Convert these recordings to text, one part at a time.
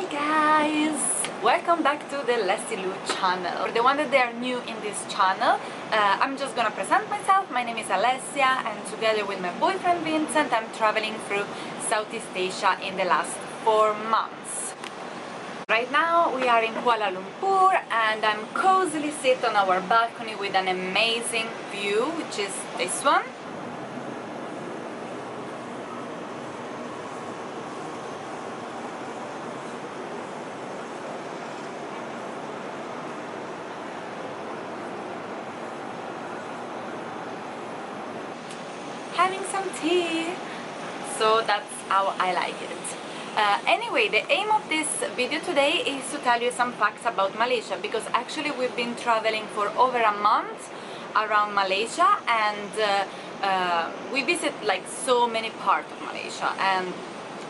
Hi guys! Welcome back to the Leslie Lou channel. For the one that they are new in this channel, I'm just gonna present myself. My name is Alessia and together with my boyfriend Vincent I'm traveling through Southeast Asia in the last 4 months. Right now we are in Kuala Lumpur and I'm cozily sit on our balcony with an amazing view, which is this one. Having some tea, so that's how I like it. Anyway, the aim of this video today is to tell you some facts about Malaysia, because actually we've been traveling for over a month around Malaysia and we visit like so many parts of Malaysia, and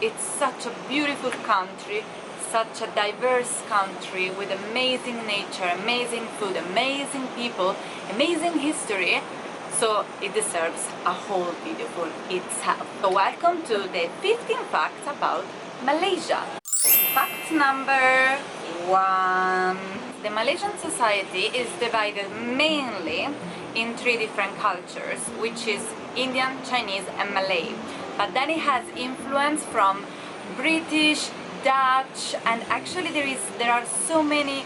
it's such a beautiful country, such a diverse country with amazing nature, amazing food, amazing people, amazing history. So it deserves a whole video for itself. So welcome to the 15 facts about Malaysia. Fact number 1. The Malaysian society is divided mainly in 3 different cultures, which is Indian, Chinese and Malay. But then it has influence from British, Dutch, and actually there are so many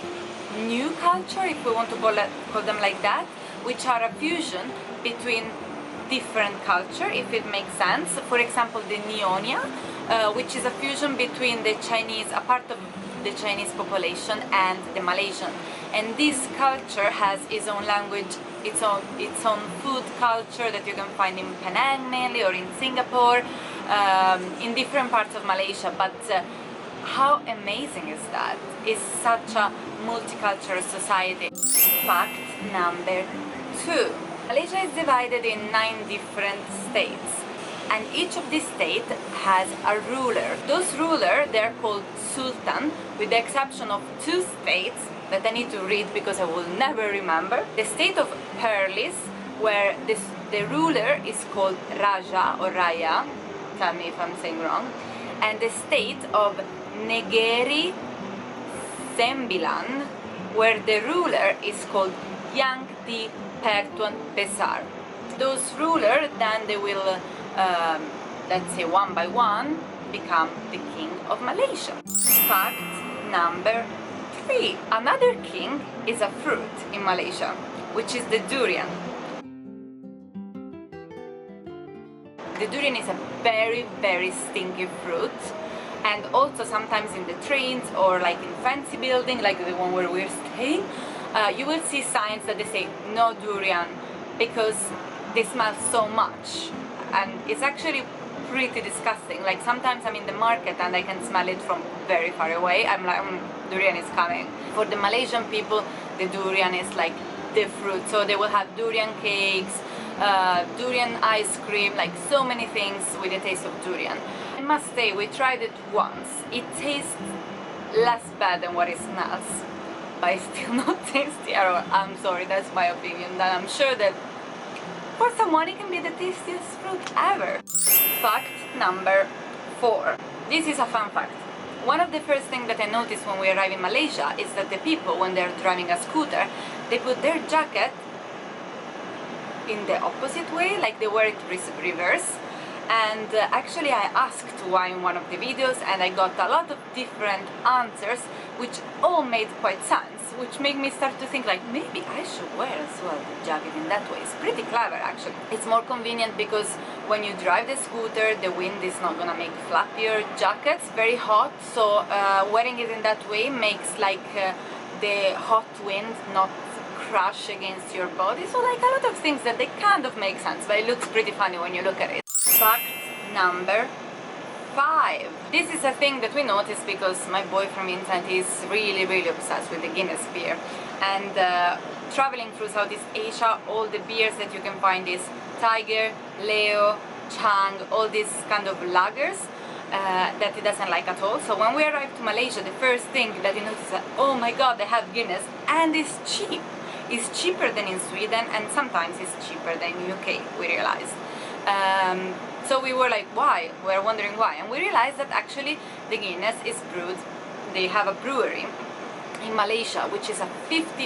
new culture, if we want to call them like that, which are a fusion between different culture, if it makes sense. For example, the Nyonya, which is a fusion between the Chinese, a part of the Chinese population, and the Malaysian. And this culture has its own language, its own food culture that you can find in Penang mainly, or in Singapore, in different parts of Malaysia. But how amazing is that? It's such a multicultural society. Fact number 2. Malaysia is divided in 9 different states, and each of these states has a ruler. Those rulers, they're called sultan, with the exception of 2 states that I need to read because I will never remember. The state of Perlis, where the ruler is called Raja or Raya, tell me if I'm saying wrong, and the state of Negeri Sembilan, where the ruler is called Yang Di Pertuan Besar. Those rulers, then they will, let's say one by one, become the king of Malaysia. Fact number 3. Another king is a fruit in Malaysia, which is the durian. The durian is a very stinky fruit, and also sometimes in the trains or like in fancy building like the one where we're staying, you will see signs that they say no durian because they smell so much, and it's actually pretty disgusting. Like sometimes I'm in the market and I can smell it from very far away. I'm like, durian is coming. For the Malaysian people, the durian is like the fruit, so they will have durian cakes, durian ice cream, like so many things with the taste of durian. I must say, we tried it once. It tastes less bad than what it smells, but it's still not tasty at all. I'm sorry, that's my opinion. And I'm sure that for someone it can be the tastiest fruit ever. Fact number 4. This is a fun fact. One of the first things that I noticed when we arrived in Malaysia is that the people, when they're driving a scooter, they put their jacket in the opposite way, like they wear it reverse. And actually I asked why in one of the videos, and I got a lot of different answers which all made quite sense, which made me start to think like maybe I should wear as well the jacket in that way. It's pretty clever actually. It's more convenient because when you drive the scooter, the wind is not gonna make flap your jacket. It's very hot, so wearing it in that way makes like the hot wind not crush against your body. So like a lot of things that they kind of make sense, but it looks pretty funny when you look at it. Fact number 5. This is a thing that we noticed because my boyfriend Vincent is really obsessed with the Guinness beer, and traveling through Southeast Asia, all the beers that you can find is Tiger, Leo, Chang, all these kind of lagers that he doesn't like at all. So when we arrived to Malaysia, the first thing that he noticed is, oh my god, they have Guinness, and it's cheap. It's cheaper than in Sweden, and sometimes it's cheaper than in UK, we realized. So we were like, why? We were wondering why, and we realized that actually the Guinness is brewed they have a brewery in Malaysia, which is a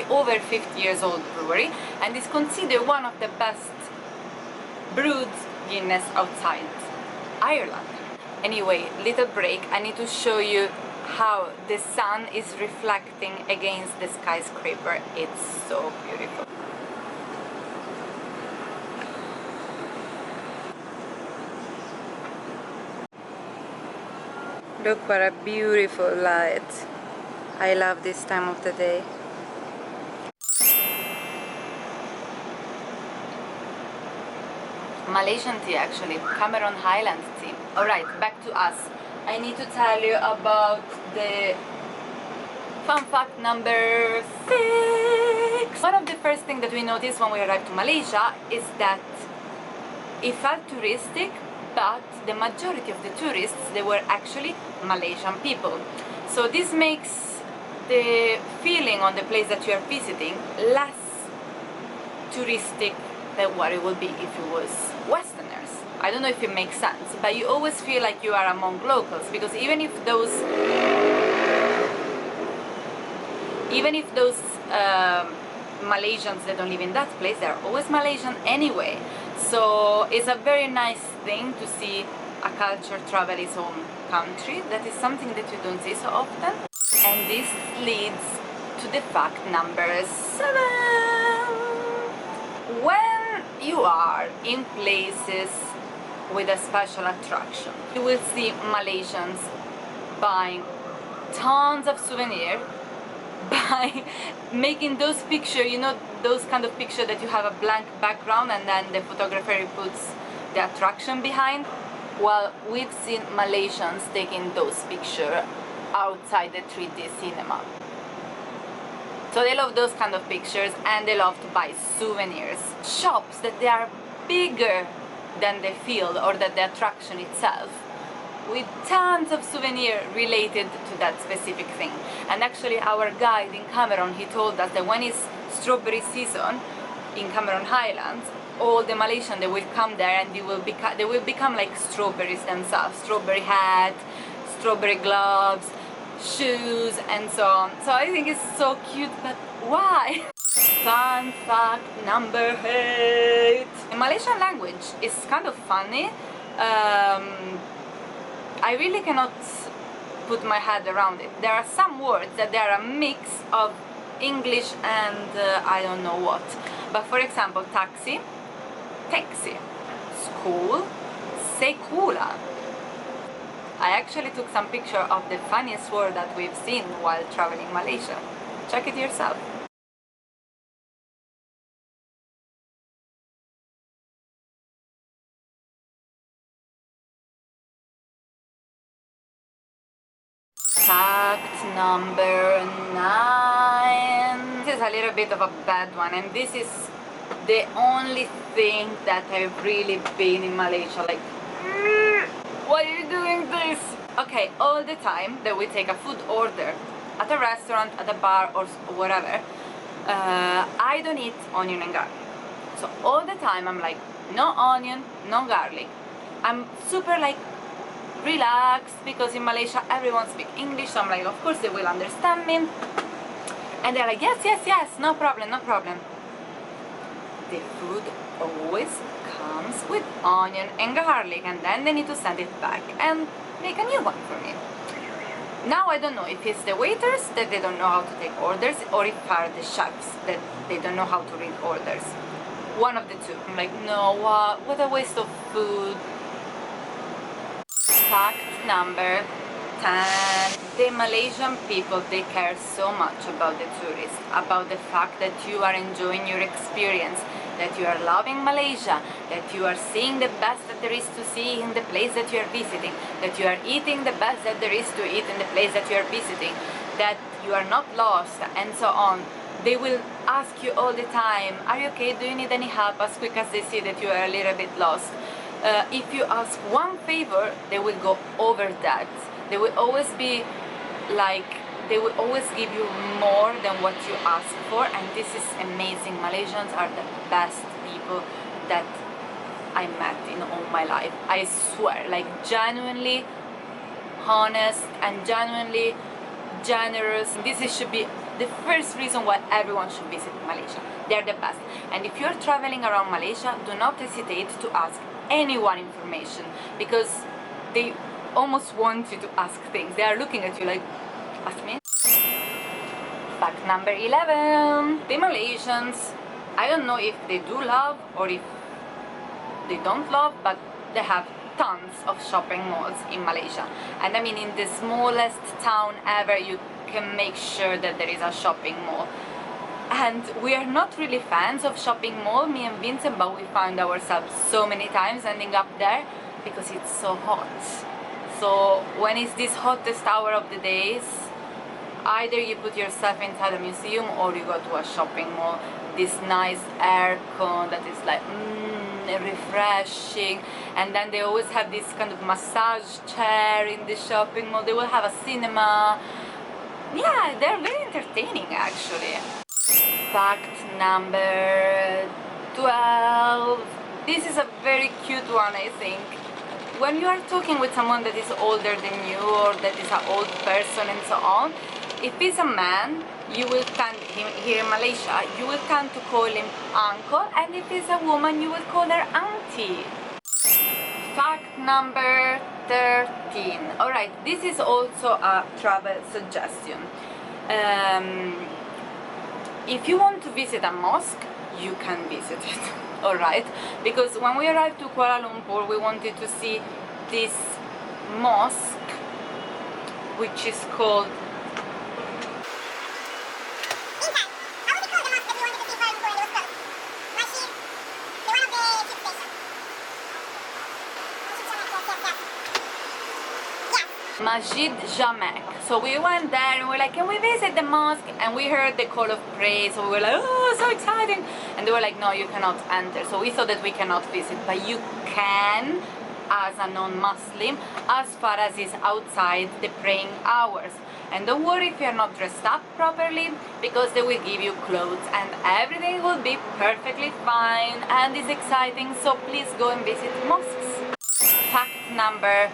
over 50 years old brewery, and is considered one of the best brewed Guinness outside Ireland. Anyway, little break, I need to show you how the sun is reflecting against the skyscraper. It's so beautiful. Look what a beautiful light. I love this time of the day. Malaysian tea, actually, Cameron Highland tea. Alright, back to us. I need to tell you about the fun fact number 6. One of the first things that we noticed when we arrived to Malaysia is that it felt touristic, but the majority of the tourists, they were actually Malaysian people. So this makes the feeling on the place that you are visiting less touristic than what it would be if it was Westerners. I don't know if it makes sense, but you always feel like you are among locals, because even if those Malaysians that don't live in that place, they're always Malaysian anyway. So it's a very nice thing to see a culture travel its own country. That is something that you don't see so often. And this leads to the fact number 7. When you are in places with a special attraction, you will see Malaysians buying tons of souvenirs, by making those pictures, you know, those kind of pictures that you have a blank background and then the photographer puts the attraction behind. Well, we've seen Malaysians taking those pictures outside the 3D cinema. So they love those kind of pictures, and they love to buy souvenirs. Shops that they are bigger than the field or than the attraction itself, with tons of souvenirs related to that specific thing. And actually our guide in Cameron, he told us that when it's strawberry season in Cameron Highlands, all the Malaysians, they will come there and they will become like strawberries themselves. Strawberry hat, strawberry gloves, shoes, and so on. So I think it's so cute, but why? Fun fact number 8. In Malaysian language, it's kind of funny. I really cannot put my head around it. There are some words that they are a mix of English and I don't know what. But for example, taxi, taxi, school, sekula. I actually took some picture of the funniest word that we've seen while traveling Malaysia. Check it yourself. Fact number 9. This is a little bit of a bad one, and this is the only thing that I've really been in Malaysia like, why are you doing this? Okay, all the time that we take a food order at a restaurant, at a bar, or whatever, I don't eat onion and garlic. So all the time I'm like, no onion, no garlic. I'm super like relaxed, because in Malaysia everyone speaks English, so I'm like, of course they will understand me. And they're like, yes, yes, yes, no problem, no problem. The food always comes with onion and garlic, and then they need to send it back and make a new one for me. Now I don't know if it's the waiters that they don't know how to take orders, or if are the chefs that they don't know how to read orders. One of the two. I'm like, no, what a waste of food. Fact number 10. The Malaysian people, they care so much about the tourists, about the fact that you are enjoying your experience, that you are loving Malaysia, that you are seeing the best that there is to see in the place that you are visiting, that you are eating the best that there is to eat in the place that you are visiting, that you are not lost, and so on. They will ask you all the time, are you okay, do you need any help, as quick as they see that you are a little bit lost. If you ask one favor, they will go over that. They will always be like, they will always give you more than what you ask for, and this is amazing. Malaysians are the best people that I met in all my life. I swear, like genuinely honest and genuinely generous. Should be the first reason why everyone should visit Malaysia. They're the best. And if you're traveling around Malaysia, do not hesitate to ask anyone information, because they almost want you to ask things. They are looking at you like, ask me. Fact number 11. The Malaysians, I don't know if they do love or if they don't love, but they have tons of shopping malls in Malaysia. And I mean, in the smallest town ever, you can make sure that there is a shopping mall. And we are not really fans of shopping mall, me and Vincent, but we found ourselves so many times ending up there because it's so hot. So when it's this hottest hour of the days, either you put yourself inside a museum or you go to a shopping mall. This nice aircon that is like refreshing, and then they always have this kind of massage chair in the shopping mall. They will have a cinema. Yeah, they're very entertaining actually. Fact number 12. This is a very cute one, I think. When you are talking with someone that is older than you, or that is an old person and so on, if it's a man, you will tend, here in Malaysia, you will tend to call him uncle, and if it's a woman, you will call her auntie. Fact number 13. Alright, this is also a travel suggestion. If you want to visit a mosque, you can visit it. Alright, because when we arrived to Kuala Lumpur, we wanted to see this mosque, which is called Masjid Jamek. So we went there and we were like, can we visit the mosque? And we heard the call of praise, so we were like, oh, so exciting. And they were like, no, you cannot enter. So we thought that we cannot visit, but you can as a non-Muslim, as far as is outside the praying hours. And don't worry if you're not dressed up properly, because they will give you clothes and everything will be perfectly fine and is exciting. So please go and visit mosques. Fact number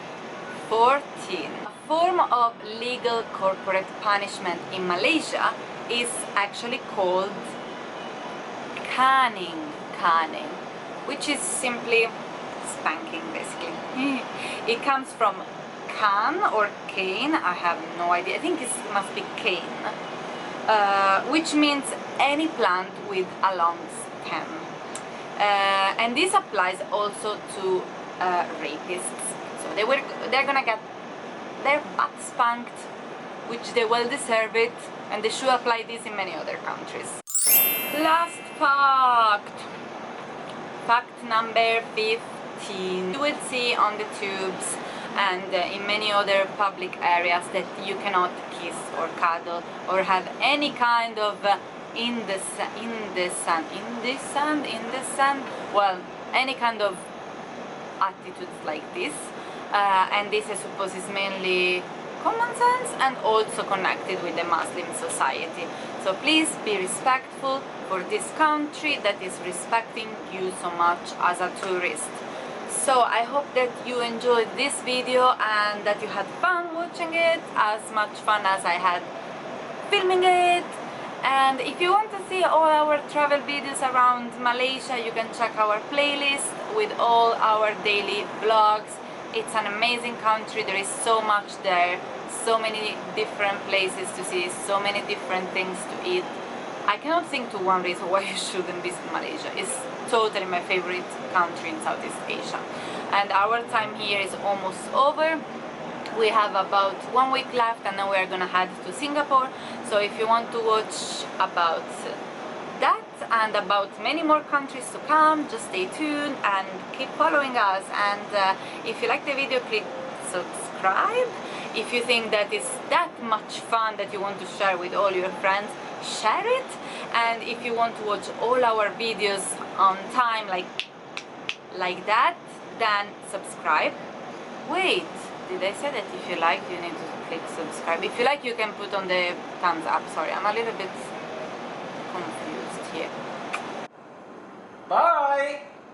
14. A form of legal corporate punishment in Malaysia is actually called Cunning, which is simply spanking basically. It comes from can or cane, I have no idea, I think it must be cane, which means any plant with a long stem. And this applies also to rapists. So they're gonna get their butt spanked, which they well deserve it, and they should apply this in many other countries. Last fact. Fact number 15. You will see on the tubes and in many other public areas that you cannot kiss or cuddle or have any kind of well, any kind of attitudes like this. And this I suppose is mainly common sense and also connected with the Muslim society. So please be respectful for this country that is respecting you so much as a tourist. So I hope that you enjoyed this video and that you had fun watching it, as much fun as I had filming it. And if you want to see all our travel videos around Malaysia, you can check our playlist with all our daily vlogs. It's an amazing country, there is so much there, so many different places to see, so many different things to eat. I cannot think to one reason why you shouldn't visit Malaysia. It's totally my favorite country in Southeast Asia. And our time here is almost over. We have about 1 week left and then we are gonna head to Singapore. So if you want to watch about that and about many more countries to come, just stay tuned and keep following us. And if you like the video, click subscribe. If you think that is that much fun that you want to share with all your friends, share it. And if you want to watch all our videos on time like that, then subscribe. Wait, did I say that if you like you need to click subscribe? If you like, you can put on the thumbs up. Sorry, I'm a little bit confused here. Bye!